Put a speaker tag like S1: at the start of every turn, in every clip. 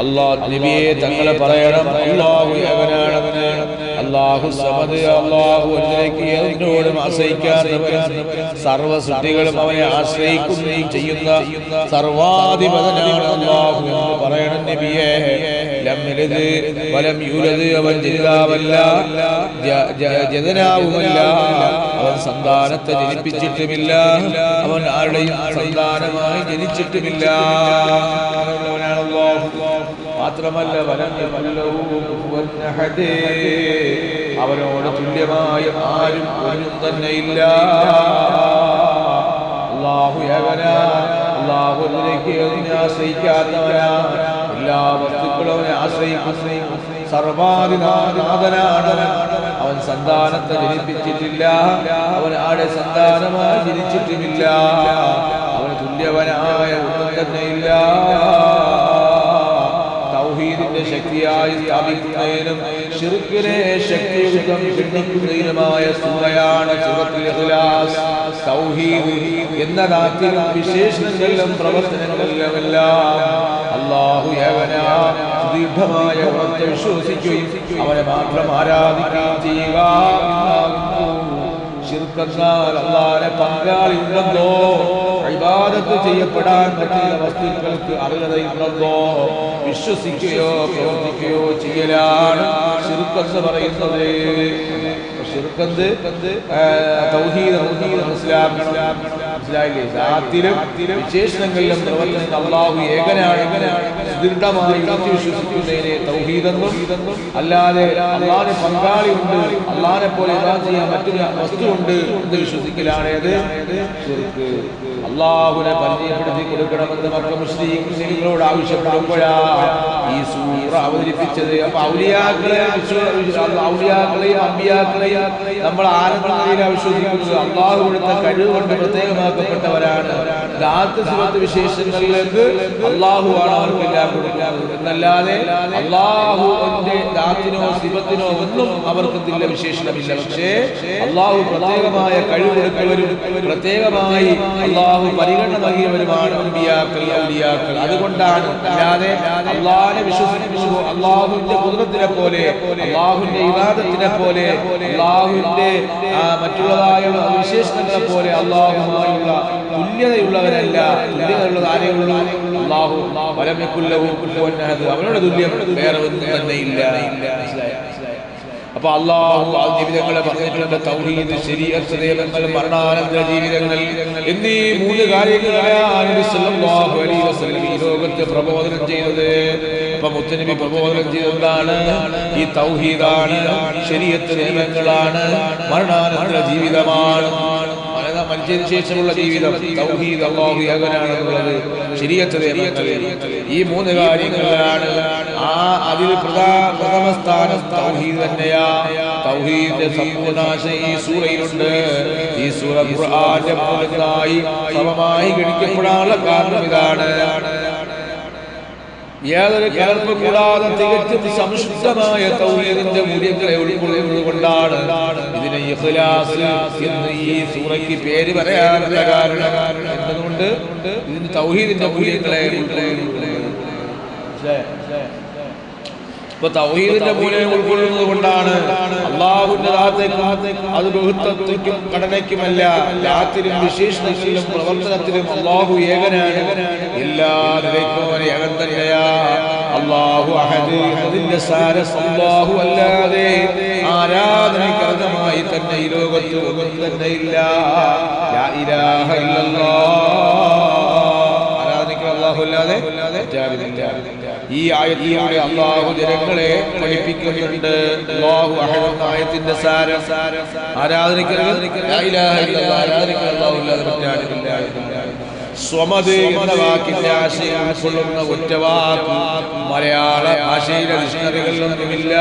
S1: അല്ലാഹു നബിയെ തങ്ങളെ പറയണം അല്ലാഹു ഏകനാണെന്ന്, അല്ലാഹു സമദ്, അല്ലാഹു ഒന്നിലേക്ക് ഏതിനോടും ആശ്രയിക്കാത്തവൻ, സർവ്വ സൃഷ്ടികളും അവനെ ആശ്രയിക്കുകയും ചെയ്യുന്ന സർവാധിപനാണ് അല്ലാഹു എന്ന് പറയണം നബിയെ. ലം യലിദ് വലം യൂലദ്, അവൻ ജനിതാവല്ല ജനനാവുമല്ല, അവൻ സന്താനത്തെ ജനിപ്പിച്ചിട്ടുമില്ല, അവൻ ആരുടെയും സന്താനമായി ജനിച്ചിട്ടുമില്ല. മാത്രമല്ല വലം യകുൽ ലഹു കുഫുവൻ അഹദ്, അവനോട് തുല്യമായ ആരും ഒന്നും തന്നെ ഇല്ല. അല്ലാഹു ഏകനാണ്, അല്ലാഹു ഒന്നിലേക്ക് ആശ്രയിക്കാത്തവനാണ്, എല്ലാ വസ്തുക്കളും അവനെ ആശ്രയിക്കുന്നു. സർവാധിനാഥനാണ് അവൻ, സന്താനത്തെ ജനിപ്പിച്ചിട്ടില്ല, അവൻ ആടെ സന്താനമായി ജനിച്ചിട്ടുമില്ല, അവന് തുല്യവനായ ഒന്നും തന്നെ ഇല്ല. തൗഹീദിന്റെ ശക്തിയായി സ്ഥാപിക്കുന്നതിനും ശിർക്കിനെ ശക്തിയുക്തം ഖണ്ഡിക്കുന്നതിനുമായ സൂറയാണ് സൂറത്തുൽ ഇഖ്ലാസ്. തൗഹീദ് എന്ന ദാത്തിലും വിശേഷണങ്ങളിലും പ്രവർത്തനങ്ങളിലുമെല്ലാം അല്ലാഹു ഏകനാണ്, ദീർഘമായ ഉറച്ച വിശ്വസിക്കുകയും അവനെ മാത്രം ആരാധിക്കുകയും ചെയ്യുക. ശിർക്കെന്നാൽ അല്ലാഹുവിനെ പങ്കാളി ഉണ്ടെന്നോ, ഇബാദത്ത് ചെയ്യപ്പെടാൻ പറ്റുന്ന വസ്തുക്കൾക്ക് അർഹതയുണ്ടെന്നോ വിശ്വസിക്കുകയോ പ്രവർത്തിക്കുകയോ ചെയ്യലാണ് ശിർക്ക് പറയുന്നത്. ശിർക്ക് തൗഹീദ് മനസ്സിലായില്ലേ? ദാത്തിലും വിശേഷണങ്ങളിലും പ്രവർത്തനം അല്ലാഹു ഏകനാണ് ദൃഢമായി വിശ്വസിക്കുന്നതിനെ തൗഹീദെന്നും, അല്ലാതെ അല്ലാഹുവിന് പങ്കാളി ഉണ്ട്, അല്ലാഹുവിനെ പോലെ ഇബാദത്ത് ചെയ്യാൻ മറ്റൊരു വസ്തുവുണ്ട് എന്ന് വിശ്വസിക്കലാണ് അത് ശിർക്ക്. അല്ലാഹുവിനെ പരിചയപ്പെടുത്തി കൊടുക്കണമെന്ന് മക്ക മുസ്ലിങ്ങളോട് ആവശ്യപ്പെടുമ്പോഴാണ് ഈ സൂറ അവതരിപ്പിച്ചത്. അപ്പൊ ഔലിയാക്കളെയും അമ്പിയാക്കളെയും നമ്മൾ ആനന്ദയിൽ വിശ്വസിക്കുന്നത് അല്ലാഹു കൊടുത്ത കഴിവ് കൊണ്ട് പ്രത്യേകമാക്കപ്പെട്ടവരാണ്. ദാത്ത് സിഫത്ത് വിശേഷങ്ങളിലേക്ക് അല്ലാഹുവാണ് അവർക്കെല്ലാം കൊടുക്കുന്നത് എന്നല്ലാതെ അല്ലാഹുവിന്റെ ദാത്തിനോ സിഫത്തിനോ ഒന്നും അവർക്കെന്തില്ല, വിശേഷണമില്ല. പക്ഷേ അല്ലാഹു പ്രത്യേകമായ കഴിവ് കൊടുത്തവരും പ്രത്യേകമായി അല്ലാഹു പരിഗണന നൽകിയവരുമാണ് അമ്പിയാക്കൾ, ഔലിയാക്കൾ. അതുകൊണ്ടാണ്, അല്ലാതെ അല്ലാഹുവിനെ വിശ്വസിക്കുന്നു, അല്ലാഹുവിന്റെ ഖുദ്റത്തിനെ പോലെ, അല്ലാഹുവിന്റെ ഇബാദത്തിനെ പോലെ, അല്ലാഹുവിന്റെ മറ്റുള്ളതായ വിശേഷണങ്ങളെ പോലെ അല്ലാഹുമായുള്ള തുല്യതയുള്ളവരല്ല. തുല്യതയുള്ളത് ആരെയുള്ളൂ? അല്ലാഹു. വലം യകുൽ ലഹു കുഫുവൻ അഹദ്, അവനോട് തുല്യം വേറെ ഒന്നും തന്നെ ഇല്ല. അപ്പൊ അല്ലാഹു ജീവിതങ്ങളെ പറഞ്ഞിട്ടുണ്ട്. തൗഹീദ്, ശരീഅത്ത്, നിയമങ്ങൾ, മരണാനന്തര ജീവിതങ്ങൾ എന്നീ മൂന്ന് കാര്യങ്ങളാണ് നബി സല്ലല്ലാഹു അലൈഹി വസല്ലം ഈ ലോകത്ത് പ്രബോധനം ചെയ്തത്. അപ്പൊ മുത്തനബി പ്രബോധനം ചെയ്തതാണ് ഈ തൗഹീദാണ്, ശരീഅത്ത്, നിയമങ്ങളാണ്, മരണാനന്തര ജീവിതമാണ്. മനുഷ്യന് ശേഷമുള്ള ജീവിതം തൗഹീദ്, അല്ലാഹു ഏകനാണെന്നുള്ളത്, ശരീഅത്ത്, നിയമങ്ങൾ, ഈ മൂന്ന് കാര്യങ്ങളാണ്. അതിൽ പ്രഥമ സ്ഥാനം തൗഹീദ് തന്നെയാ. തൗഹീദിന്റെ സമ്പൂർണ്ണാശയം ഈ സൂറയിലുണ്ട്. ഈ സൂറ ഖുർആന്റെ പൂർണ്ണമായി സമമായി ഗണിക്കപ്പെടാനുള്ള കാരണം ഇതാണ്. യാതൊരു കലർപ്പും കൂടാതെ തികച്ചും സംശുദ്ധമായ തൗഹീദിന്റെ മൂല്യങ്ങളെ ഉൾക്കൊള്ളുന്നത് കൊണ്ടാണ് ഇതിനെ ഇഖ്ലാസ് എന്ന് ഈ സൂറയ്ക്ക് പേര് പറയാനുള്ള കാരണം. എന്തുകൊണ്ട്? ഇതിന് തൗഹീദിന്റെ മൂല്യങ്ങളെ ഉൾക്കൊള്ളുന്നത്. ഇപ്പൊ തൗഹീദിന്റെ മൂല്യം ഉൾക്കൊള്ളുന്നത് കൊണ്ടാണ് അല്ലാഹുവിന്റെ ദാത്തേക്കും അത് ബഹുത്വത്തിനും ഘടനയ്ക്കുമല്ല, ലാത്തിലും വിശേഷണത്തിലും പ്രവർത്തനത്തിലും അല്ലാഹു ഏകനാണ്. എല്ലാ നിലയ്ക്കും അവൻ ഏകൻ തന്നെയാ. അല്ലാഹു അഹദ് എന്നതിന്റെ സാരം അല്ലാഹു അല്ലാതെ ആരാധനയ്ക്ക് അർഹമായി തന്നെ ഈ ലോകത്ത് ഒന്നും തന്നെ ഇല്ല. ലാ ഇലാഹ ഇല്ലല്ലാഹ്, ആരാധനയ്ക്ക് അല്ലാഹു അല്ലാതെ മറ്റാരുമില്ല. ഈ ആയത്തിലൂടെ അല്ലാഹു ജനങ്ങളെ പഠിപ്പിക്കുന്നുണ്ട്. അല്ലാഹു അഹദ് എന്ന ആയത്തിന്റെ സാരം ആരാധനയ്ക്ക് ലാ ഇലാഹ ഇല്ലല്ലാഹ്, ആരാധനയ്ക്ക് അല്ലാഹു അല്ലാതെ മറ്റാരുമില്ല. സ്വമദ് എന്ന വാക്കിന്റെ ആശയം ഉൾക്കൊള്ളുന്ന ഒറ്റ വാക്ക് മലയാള ഭാഷയിലെ ഡിക്ഷണറികളിലൊന്നുമില്ല.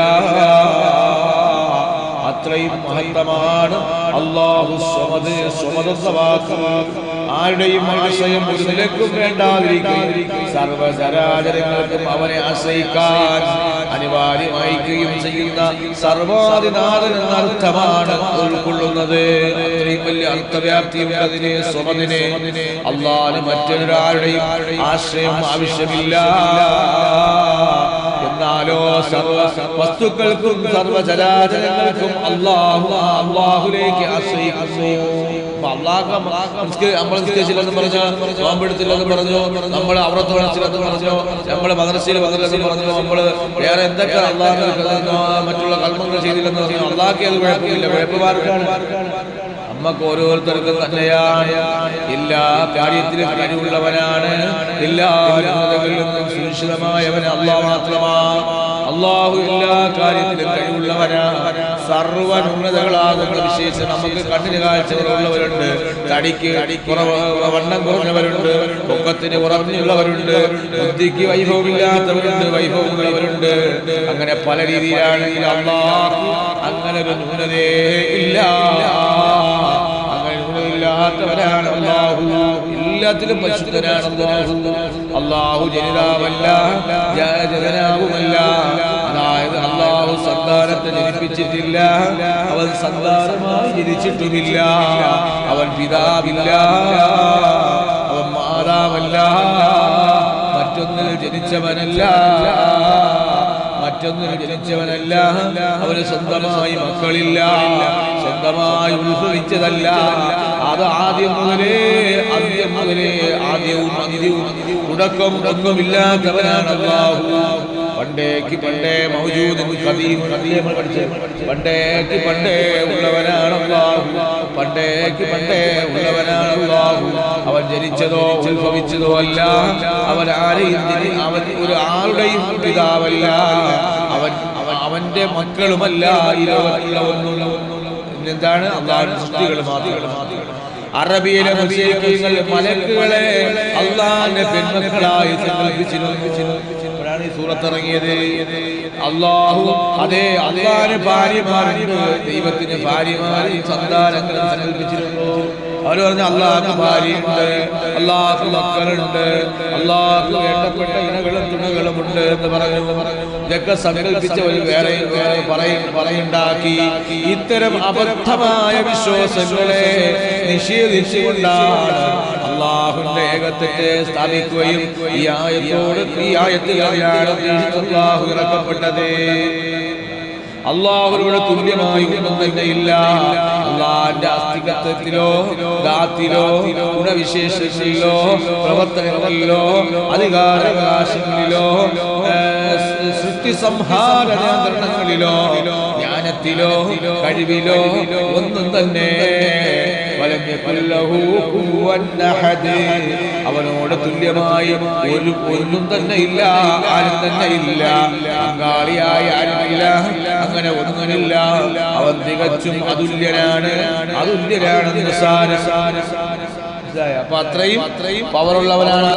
S1: അത്രയും മഹത്തമാണ് അല്ലാഹു സ്വമദ്. സ്വമദ് എന്ന വാക്ക് ആരുടെയും ആശ്രയം ഒരു നിലക്കും വേണ്ടാതിരിക്കുകയും സർവചരാചരങ്ങൾക്കും അവനെ ആശ്രയിക്കാൻ അനിവാര്യമായിരിക്കുകയും ചെയ്യുന്ന സർവാധിനാഥൻ എന്ന അർത്ഥമാണ് ഉൾക്കൊള്ളുന്നത്. അത്രയും വലിയ അർത്ഥവ്യാപ്തിയുണ്ട് അതിന്. സ്വമദിനെ അല്ലാഹുവിന് മറ്റൊരാളുടെയും ആശ്രയം ആവശ്യമില്ല. വസ്തുക്കൾക്കും സർവചരാചരങ്ങൾക്കും അല്ലാഹുവിലേക്ക് ആശ്രയിക്കുന്നു. നമ്മൾ നിസ്കരിച്ചില്ലെന്ന് പറഞ്ഞോ, നോമ്പെടുത്തില്ലെന്ന് പറഞ്ഞോ, നമ്മൾ അവറത്ത് വളർച്ചില്ലെന്ന് പറഞ്ഞോ, നമ്മൾ മദ്രസയിൽ വന്നില്ലെന്ന് പറഞ്ഞോ, നമ്മൾ വേറെ എന്തൊക്കെ മറ്റുള്ള കർമ്മങ്ങൾ ചെയ്തില്ലെന്ന് പറഞ്ഞോ, അള്ളാഹ്ക്ക് അത് കുഴപ്പമില്ല. കുഴപ്പമാർക്കാണ്? നമ്മക്ക് ഓരോരുത്തർക്കും തന്നെയാണ്. എല്ലാ കാര്യത്തിലും കഴിവുള്ളവനാണ്. എല്ലാ ും സുരക്ഷിതമായവൻ അല്ലാഹു മാത്രമാണ്. അല്ലാഹു എല്ലാ കാര്യത്തിലും കഴിവുള്ളവനാണ്. സർവ്വനുന്നതകളാകുന്ന വിശേഷം നമുക്ക് കണ്ണിന് കാഴ്ച കുറവുള്ളവരുണ്ട്, തടിക്ക് വണ്ണം കുറഞ്ഞവരുണ്ട്, പൊക്കത്തിന് കുറഞ്ഞുള്ളവരുണ്ട്, ബുദ്ധിക്ക് വൈഭവമില്ലാത്തവരുണ്ട്, വൈഭവമുള്ളവരുണ്ട്. അങ്ങനെ പല രീതിയിലാണെങ്കിൽ അല്ലാഹു അങ്ങനെ ഒരു ന്യൂനതേ ഇല്ല. ാത്തവരാണ് അല്ലാഹു. എല്ലാത്തിലും പരിശുദ്ധനാണ് അല്ലാഹു. അല്ലാഹു ജനിതാവല്ല, ജനനാവുമല്ല. അതായത് അല്ലാഹു സന്താനത്തെ ജനിപ്പിച്ചിട്ടില്ല, അവൻ സന്താനമായി ജനിച്ചിട്ടുമില്ല, അവൻ പിതാവില്ല, അവൻ മാതാവല്ല, മറ്റൊന്നിൽ ജനിച്ചവനല്ല, അവന് സ്വന്തമായി മക്കളില്ല, സ്വന്തമായി ഉത്ഭവിച്ചതല്ല. അത് ആദ്യം മുതലേ ആദ്യവും അന്ത്യവും തുടക്കം ഒന്നുമില്ലാത്തവനാണ് അല്ലാഹു. പണ്ടേ മൗജൂദുൻ ഖദീം പണ്ടേ ഉള്ളവനാണ് അല്ലാഹു. പണ്ടേ ഉള്ളവനാണ് അല്ലാഹു. അവൻ ജനിച്ചതോ ഉത്ഭവിച്ചതോ അല്ല. അവൻ ഒരു ആളുടെയും പിതാവല്ല. അവന്റെ മക്കളുമല്ല. ഈ ലോകത്തുള്ള ഒന്നും എന്താണ്? അല്ലാഹുവിന്റെ സൃഷ്ടികൾ മാത്രമാണ്. അറബിയിലെ മുശ്രിക്കുകൾ മലക്കുകളെ അല്ലാഹുവിന്റെ പെൺമക്കളായി സങ്കല്പിച്ചിരുന്നു. ഈ സൂറത്ത് ഇറങ്ങിയത് അല്ലാഹു അല്ലാഹുവിന് ഭാര്യമാരുണ്ട്, ദൈവത്തിന് ഭാര്യമാരും സന്താനങ്ങളും സങ്കല്പിച്ചിരുന്നു. അവർ പറഞ്ഞു അല്ലാഹുവിന് ഭാര്യയുണ്ട്, അല്ലാഹുവിന് മക്കളുണ്ട്, അല്ലാഹുവിന് വേണ്ടപ്പെട്ട ഇണകളും തുണകളുമുണ്ട് എന്ന് പറഞ്ഞു. ഇതൊക്കെ സങ്കല്പിച്ചവർ വേറെ പറയുണ്ടാക്കി. ഇത്തരം അബദ്ധമായ വിശ്വാസങ്ങളെ നിഷേധിച്ചുകൊണ്ടാണ് അല്ലാഹുവിന്റെ ഏകത്വത്തെ സ്ഥാപിക്കുകയും ഈ ആയത്തിൽ അല്ലാഹു ഇറക്കപ്പെട്ടത്. അല്ലാഹുവിനോട് തുല്യമായി ഒന്നും തന്നെയില്ല. അല്ലാഹുവിന്റെ അസ്തിത്വത്തിലോ ദാത്തിലോ ഗുണവിശേഷങ്ങളിലോ പ്രവർത്തനങ്ങളിലോ അധികാരാവകാശങ്ങളിലോ സൃഷ്ടി സംഹാര നിയന്ത്രണങ്ങളിലോ ജ്ഞാനത്തിലോ കഴിവിലോ ഒന്നും തന്നെ അവനോട് തുല്യമായി ഒന്നും തന്നെ ഇല്ല, ആരും തന്നെ ഇല്ല. പങ്കാളിയായ ആരുമില്ല, അങ്ങനെ ഒന്നുമില്ല. അവൻ തികച്ചും അതുല്യനാണ്. അപ്പൊ അത്രയും പവറുള്ളവനാണ്.